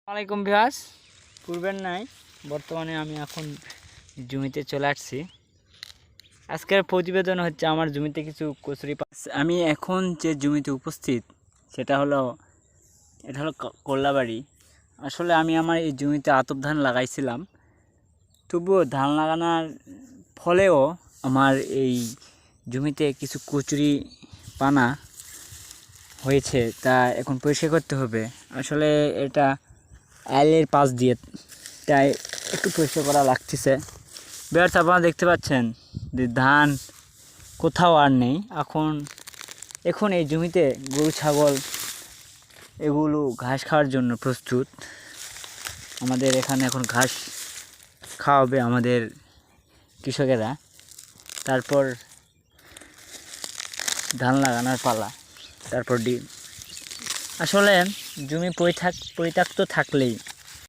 আসসালামাইকুম ভিউয়ার্স, পূর্বের নাই বর্তমানে আমি এখন জমিতে চলে আসছি। আজকের প্রতিবেদন হচ্ছে আমার জমিতে কিছু কচুরি আমি এখন যে জমিতে উপস্থিত এটা হলো কোল্লাবাড়ি। আসলে আমি আমার এই জমিতে আতপ ধান লাগাইছিলাম, তবুও ধান লাগানোর ফলেও আমার এই জমিতে কিছু কচুরি পানা হয়েছে, তা এখন পরিষ্কার করতে হবে। আসলে এটা আইলের পাশ দিয়ে, তাই একটু পরিষ্কার করা লাগতেছে। ভিউয়ার্স, আপনারা দেখতে পাচ্ছেন যে ধান কোথাও আর নেই। এখন এই জমিতে গরু ছাগল এগুলো ঘাস খাওয়ার জন্য প্রস্তুত। আমাদের এখানে এখন ঘাস খাওয়াবে আমাদের কৃষকেরা, তারপর ধান লাগানোর পালা, তারপর আসলে জমি পরিত্যক্ত থাকলেই